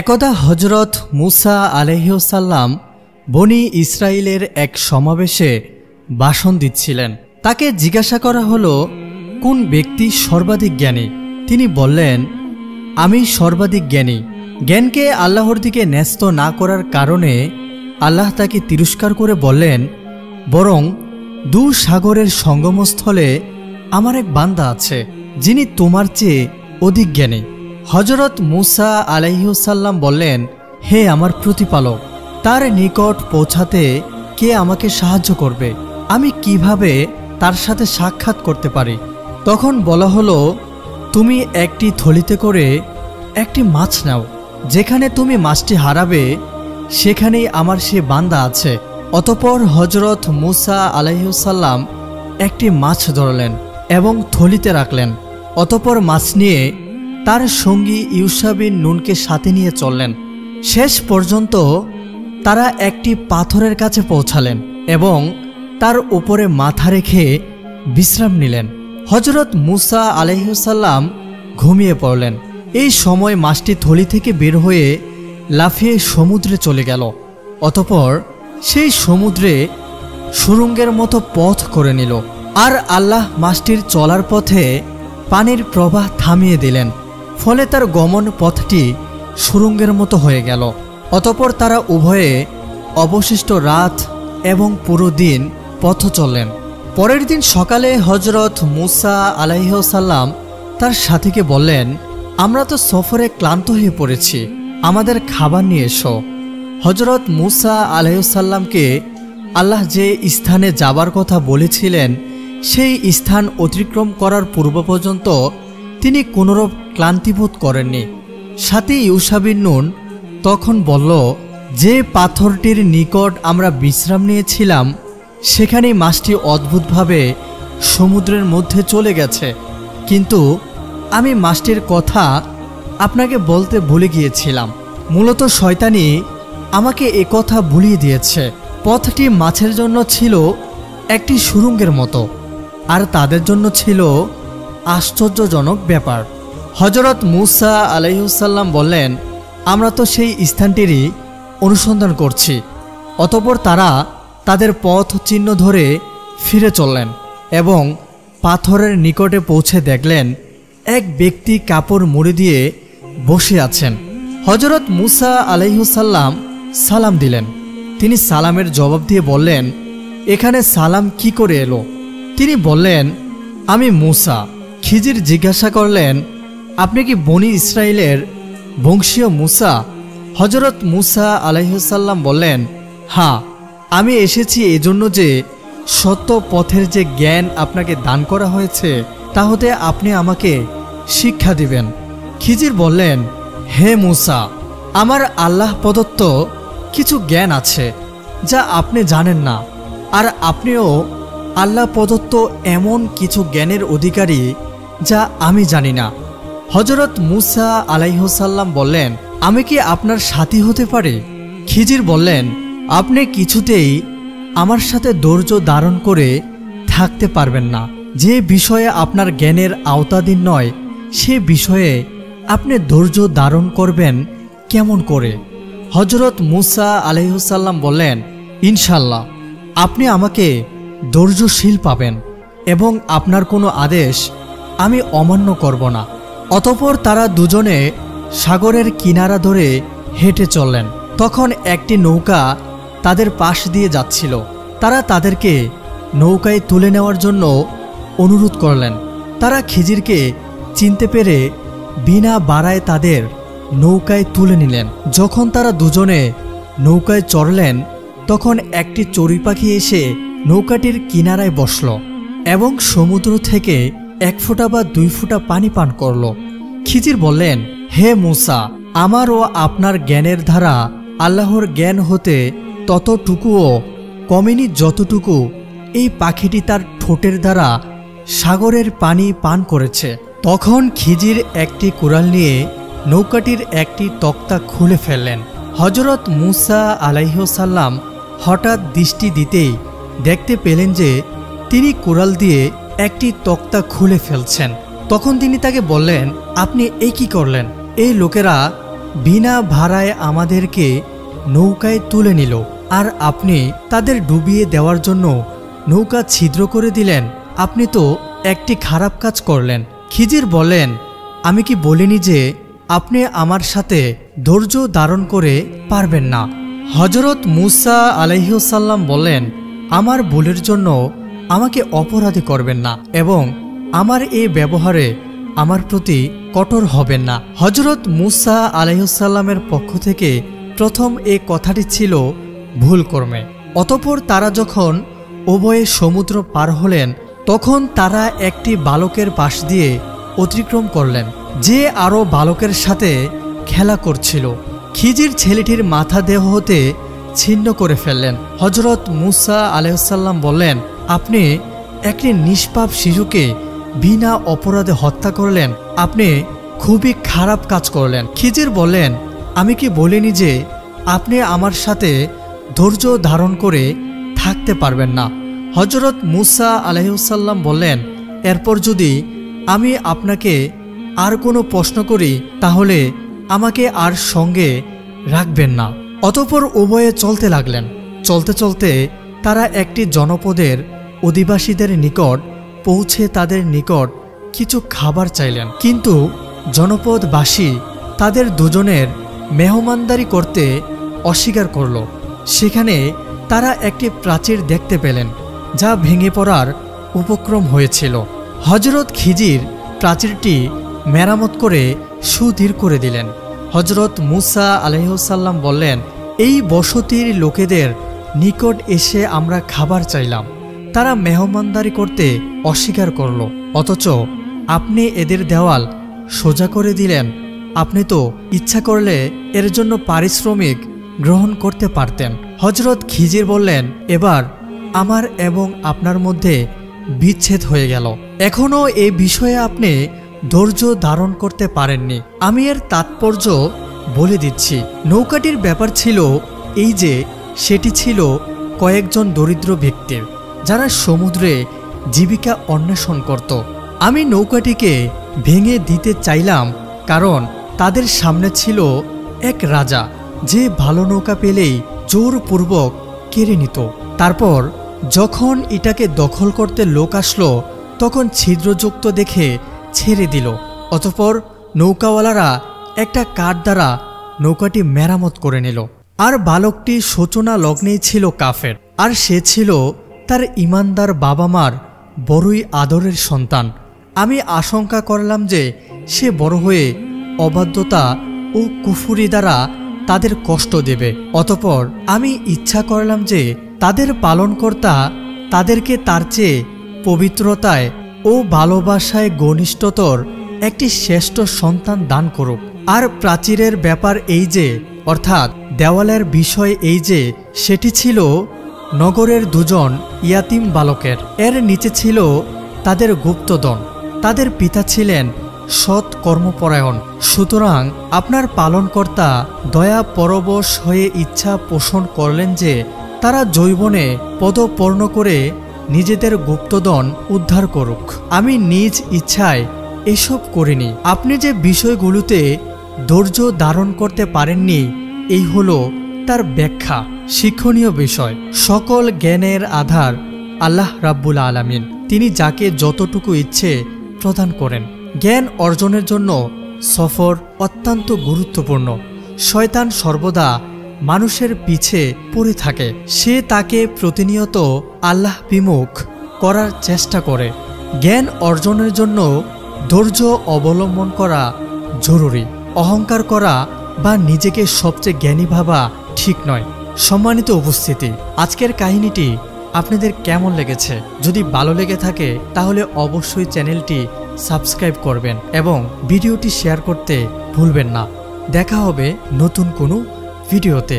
একদা হজরত মুসা আলাইহিসসালাম বনি ইসরাইলের এক সমাবেশে ভাষণ দিচ্ছিলেন। তাকে জিজ্ঞাসা করা হলো, কোন ব্যক্তি সর্বাধিক জ্ঞানী? তিনি বললেন, আমি সর্বাধিক জ্ঞানী। জ্ঞানকে আল্লাহর দিকে ন্যস্ত না করার কারণে আল্লাহ তাকে তিরস্কার করে বললেন, বরং দু সাগরের সঙ্গমস্থলে আমার এক বান্দা আছে, যিনি তোমার চেয়ে অধিক জ্ঞানী। হজরত মুসা আলাইহিসসালাম বললেন, হে আমার প্রতিপালক, তার নিকট পৌঁছাতে কে আমাকে সাহায্য করবে? আমি কিভাবে তার সাথে সাক্ষাৎ করতে পারি? তখন বলা হলো, তুমি একটি থলিতে করে একটি মাছ নাও, যেখানে তুমি মাছটি হারাবে সেখানেই আমার সে বান্দা আছে। অতঃপর হজরত মুসা আলাইহিসসালাম একটি মাছ ধরলেন এবং থলিতে রাখলেন। অতঃপর মাছ নিয়ে তার সঙ্গী ইউশা বিন নুনকে সাথে নিয়ে চললেন। শেষ পর্যন্ত তারা একটি পাথরের কাছে পৌঁছালেন এবং তার উপরে মাথা রেখে বিশ্রাম নিলেন। হজরত মুসা আলাইহিসসালাম ঘুমিয়ে পড়লেন। এই সময় মাছটি থলি থেকে বের হয়ে লাফিয়ে সমুদ্রে চলে গেল। অতঃপর সেই সমুদ্রে সুড়ঙ্গের মতো পথ করে নিল, আর আল্লাহ মাছটির চলার পথে পানির প্রবাহ থামিয়ে দিলেন। ফলে তার গমন পথটি সুড়ঙ্গের মতো হয়ে গেল। অতঃপর তারা উভয়ে অবশিষ্ট রাত এবং পুরো দিন পথ চললেন। পরের দিন সকালে হজরত মুসা আলাইহিসসালাম তার সাথীকে বললেন, আমরা তো সফরে ক্লান্ত হয়ে পড়েছি, আমাদের খাবার নিয়ে এসো। হজরত মুসা আলাইহিসসালামকে আল্লাহ যে স্থানে যাবার কথা বলেছিলেন সেই স্থান অতিক্রম করার পূর্ব পর্যন্ত তিনি কোনরূপ ক্লান্তিবোধ করেননি। সাথী ইউশা বিন নুন তখন বলল, যে পাথরটির নিকট আমরা বিশ্রাম নিয়েছিলাম সেখানেই মাছটি অদ্ভুতভাবে সমুদ্রের মধ্যে চলে গেছে, কিন্তু আমি মাছটির কথা আপনাকে বলতে ভুলে গিয়েছিলাম। মূলত শয়তানি আমাকে এ কথা ভুলিয়ে দিয়েছে। পথটি মাছের জন্য ছিল একটি সুড়ঙ্গের মতো, আর তাদের জন্য ছিল আশ্চর্যজনক ব্যাপার। হজরত মুসা আলাইহিসসালাম বললেন, আমরা তো সেই স্থানটিরই অনুসন্ধান করছি। অতঃপর তারা তাদের পথ চিহ্ন ধরে ফিরে চললেন এবং পাথরের নিকটে পৌঁছে দেখলেন এক ব্যক্তি কাপড় মুড়ি দিয়ে বসে আছেন। হজরত মুসা আলাইহিসসালাম সালাম দিলেন। তিনি সালামের জবাব দিয়ে বললেন, এখানে সালাম কি করে এলো? তিনি বললেন, আমি মুসা। খিজির জিজ্ঞাসা করলেন, আপনি কি বনি ইসরাইলের বংশীয় মুসা? হজরত মুসা আলাইহিসসালাম বললেন, হ্যাঁ, আমি এসেছি এজন্য যে সত্য পথের যে জ্ঞান আপনাকে দান করা হয়েছে তা হতে আপনি আমাকে শিক্ষা দিবেন। খিজির বললেন, হে মুসা, আমার আল্লাহ প্রদত্ত কিছু জ্ঞান আছে যা আপনি জানেন না, আর আপনিও আল্লাহ প্রদত্ত এমন কিছু জ্ঞানের অধিকারী যা আমি জানি না। হজরত মুসা আলাইহিসসালাম বললেন, আমি কি আপনার সাথী হতে পারি? খিজির বললেন, আপনি কিছুতেই আমার সাথে ধৈর্য ধারণ করে থাকতে পারবেন না। যে বিষয়ে আপনার জ্ঞানের আওতাধীন নয় সে বিষয়ে আপনি ধৈর্য ধারণ করবেন কেমন করে? হজরত মুসা আলাইহিসসালাম বললেন, ইনশাল্লাহ আপনি আমাকে ধৈর্যশীল পাবেন এবং আপনার কোনো আদেশ আমি অমান্য করব না। অতঃপর তারা দুজনে সাগরের কিনারা ধরে হেঁটে চললেন। তখন একটি নৌকা তাদের পাশ দিয়ে যাচ্ছিল। তারা তাদেরকে নৌকায় তুলে নেওয়ার জন্য অনুরোধ করলেন। তারা খিজিরকে চিনতে পেরে বিনা বাড়ায় তাদের নৌকায় তুলে নিলেন। যখন তারা দুজনে নৌকায় চড়লেন তখন একটি চড়ুই পাখি এসে নৌকাটির কিনারায় বসল এবং সমুদ্র থেকে 1 ফোঁটা বা 2 ফোঁটা পানি পান করল। খিজির বললেন, হে মুসা, আমার ও আপনার জ্ঞানের ধারা আল্লাহর জ্ঞান হতে ততটুকুও কমেনি যতটুকু এই পাখিটি তার ঠোঁটের দ্বারা সাগরের পানি পান করেছে। তখন খিজির একটি কুড়াল নিয়ে নৌকাটির একটি তক্তা খুলে ফেললেন। হজরত মুসা আলাইহিসসালাম হঠাৎ দৃষ্টি দিতেই দেখতে পেলেন যে তিনি কুড়াল দিয়ে একটি তক্তা খুলে ফেলছেন। তখন তিনি তাকে বললেন, আপনি এই কি করলেন? এই লোকেরা বিনা ভাড়ায় আমাদেরকে নৌকায় তুলে নিল, আর আপনি তাদের ডুবিয়ে দেওয়ার জন্য নৌকা ছিদ্র করে দিলেন। আপনি তো একটি খারাপ কাজ করলেন। খিজির বলেন, আমি কি বলিনি যে আপনি আমার সাথে ধৈর্য ধারণ করে পারবেন না? হযরত মূসা আলাইহিস সালাম বলেন, আমার ভুলের জন্য আমাকে অপরাধী করবেন না এবং আমার এই ব্যবহারে আমার প্রতি কঠোর হবেন না। হযরত মূসা আলাইহিস সালামের পক্ষ থেকে প্রথম এই কথাটি ছিল ভুল কর্মে। অতঃপর তারা যখন উভয়ে সমুদ্র পার হলেন, তখন তারা একটি বালকের পাশ দিয়ে অতিক্রম করলেন, যে আরও বালকের সাথে খেলা করছিল। খিজির ছেলেটির মাথা দেহ হতে ছিন্ন করে ফেললেন। হযরত মূসা আলাইহিস সালাম বললেন, আপনি একটি নিষ্পাপ শিশুকে বিনা অপরাধে হত্যা করলেন। আপনি খুবই খারাপ কাজ করলেন। খিজির বললেন, আমি কি বলিনি যে আপনি আমার সাথে ধৈর্য ধারণ করে থাকতে পারবেন না? হযরত মূসা আলাইহিস সালাম বললেন, এরপর যদি আমি আপনাকে আর কোনো প্রশ্ন করি তাহলে আমাকে আর সঙ্গে রাখবেন না। অতঃপর উভয়ে চলতে লাগলেন। চলতে চলতে তারা একটি জনপদের অধিবাসীদের নিকট পৌঁছে তাদের নিকট কিছু খাবার চাইলেন, কিন্তু জনপদবাসী তাদের দুজনের মেহমানদারি করতে অস্বীকার করল। সেখানে তারা একটি প্রাচীর দেখতে পেলেন, যা ভেঙে পড়ার উপক্রম হয়েছিল। হযরত খিজির প্রাচীরটি মেরামত করে সুদৃঢ় করে দিলেন। হযরত মূসা আলাইহিস সালাম বললেন, এই বসতির লোকেদের নিকট এসে আমরা খাবার চাইলাম, তারা মেহমানদারি করতে অস্বীকার করল, অথচ আপনি এদের দেওয়াল সোজা করে দিলেন। আপনি তো ইচ্ছা করলে এর জন্য পারিশ্রমিক গ্রহণ করতে পারতেন। হযরত খিজির বললেন, এবার আমার এবং আপনার মধ্যে বিচ্ছেদ হয়ে গেল। এখনও এই বিষয়ে আপনি ধৈর্য ধারণ করতে পারেননি। আমি এর তাৎপর্য বলে দিচ্ছি। নৌকাটির ব্যাপার ছিল এই যে সেটি ছিল কয়েকজন দরিদ্র ব্যক্তির, যারা সমুদ্রে জীবিকা অন্বেষণ করত। আমি নৌকাটিকে ভেঙে দিতে চাইলাম কারণ তাদের সামনে ছিল এক রাজা, যে ভালো নৌকা পেলেই জোরপূর্বক কেড়ে নিত। তারপর যখন এটাকে দখল করতে লোক আসলো, তখন ছিদ্রযুক্ত দেখে ছেড়ে দিল। অতঃপর নৌকাওয়ালারা একটা কাঠ দ্বারা নৌকাটি মেরামত করে নিল। আর বালকটি সূচনা লগ্নেই ছিল কাফের, আর সে ছিল তার ইমানদার বাবা মার বড়ই আদরের সন্তান। আমি আশঙ্কা করলাম যে সে বড় হয়ে অবাধ্যতা ও কুফুরি দ্বারা তাদের কষ্ট দেবে। অতঃপর আমি ইচ্ছা করলাম যে তাদের পালনকর্তা তাদেরকে তার চেয়ে পবিত্রতায় ও ভালোবাসায় ঘনিষ্ঠতর একটি শ্রেষ্ঠ সন্তান দান করুক। আর প্রাচীরের ব্যাপার এই যে, অর্থাৎ দেওয়ালের বিষয় এই যে, সেটি ছিল নগরের দুজন ইয়াতিম বালকের। এর নিচে ছিল তাদের গুপ্তধন। তাদের পিতা ছিলেন সৎ কর্মপরায়ণ। সুতরাং আপনার পালনকর্তা দয়া পরবশ হয়ে ইচ্ছা পোষণ করলেন যে তারা যৌবনে পদপর্ণ করে নিজেদের গুপ্তধন উদ্ধার করুক। আমি নিজ ইচ্ছায় এসব করিনি। আপনি যে বিষয়গুলোতে ধৈর্য ধারণ করতে পারেননি, এই হলো তার ব্যাখ্যা। শিক্ষণীয় বিষয়, সকল জ্ঞানের আধার আল্লাহ রাব্বুল আলামিন। তিনি যাকে যতটুকু ইচ্ছে প্রদান করেন। জ্ঞান অর্জনের জন্য সফর অত্যন্ত গুরুত্বপূর্ণ। শয়তান সর্বদা মানুষের পিছে পড়ে থাকে। সে তাকে প্রতিনিয়ত আল্লাহ বিমুখ করার চেষ্টা করে। জ্ঞান অর্জনের জন্য ধৈর্য অবলম্বন করা জরুরি। অহংকার করা বা নিজেকে সবচেয়ে জ্ঞানী ভাবা ঠিক নয়। সম্মানিত উপস্থিতি, আজকের কাহিনীটি আপনাদের কেমন লেগেছে? যদি ভালো লেগে থাকে তাহলে অবশ্যই চ্যানেলটি সাবস্ক্রাইব করবেন এবং ভিডিওটি শেয়ার করতে ভুলবেন না। দেখা হবে নতুন কোনো ভিডিওতে।